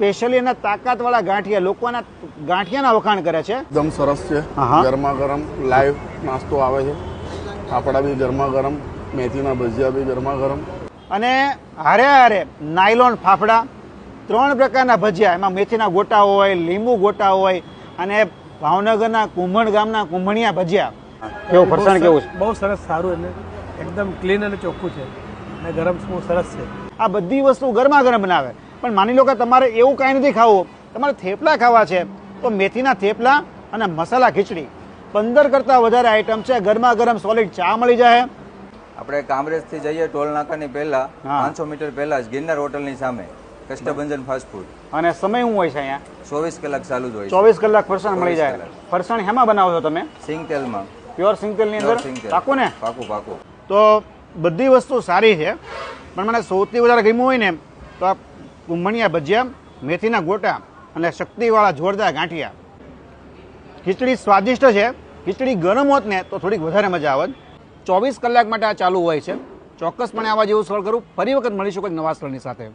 Specially એના તાકાતવાળા ગાંઠિયા, લોકોના ગાંઠિયાના વખાણ કરે છે. એકદમ સરસ છે, ગરમા ગરમ લાઈવ નાસ્તો આવે છે. ફાફડા બી ગરમા ગરમ, મેથીના ભજીયા બી ગરમા ગરમ, અને હારે હારે નાયલોન ફાફડા, 3 પ્રકારના ભજીયા. એમાં મેથીના ગોટા હોય, લીંબુ ગોટા હોય, અને ભાવનગરના કુંભણ ગામના કુંભણિયા ભજીયા. કેવું ફરસાણ કેવું છે? બહુ સરસ, સારું, એટલે એકદમ ક્લીન અને ચોખ્ખું છે અને ગરમ બહુ સરસ છે. આ બધી વસ્તુ ગરમા ગરમ બનાવે. પણ માની લો કે તમારે એવું કાંઈ નથી ખાવું, તમારે થેપલા ખાવા છે, તો મેથીના થેપલા અને મસાલા ખીચડી 15 કરતાં વધારે આઈટમ છે. ગરમા ગરમ સોલિડ ચા મળી જાય. આપણે કામરેજ થી જઈએ ટોલ નાકાની પહેલા 500 મીટર પહેલા જ ગિરનાર હોટલની સામે કષ્ટભંજન ફાસ્ટ ફૂડ. અને સમય શું હોય છે અહીંયા? 24 કલાક ચાલુ જ હોય. 24 કલાક ફરસાણ મળી જાય. ફરસાણ હેમાં બનાવો છો તમે? સિંગ તેલમાં, પ્યોર સિંગ તેલની અંદર. પાકું ને? પાકું પાકું. તો બધી વસ્તુ સારી છે, પણ મને સૌથી વધારે ગમ્યું હોય ને તો આ કુંભણિયા ભજીયા, મેથીના ગોટા અને શક્તિવાળા જોરદાર ગાંઠિયા. ખીચડી સ્વાદિષ્ટ છે. ખીચડી ગરમ હોત ને તો થોડીક વધારે મજા આવત. 24 કલાક માટે આ ચાલુ હોય છે. ચોક્કસપણે આવા જેવું સ્થળ કરું. ફરી વખત મળીશું કોઈ નવા સ્થળની સાથે.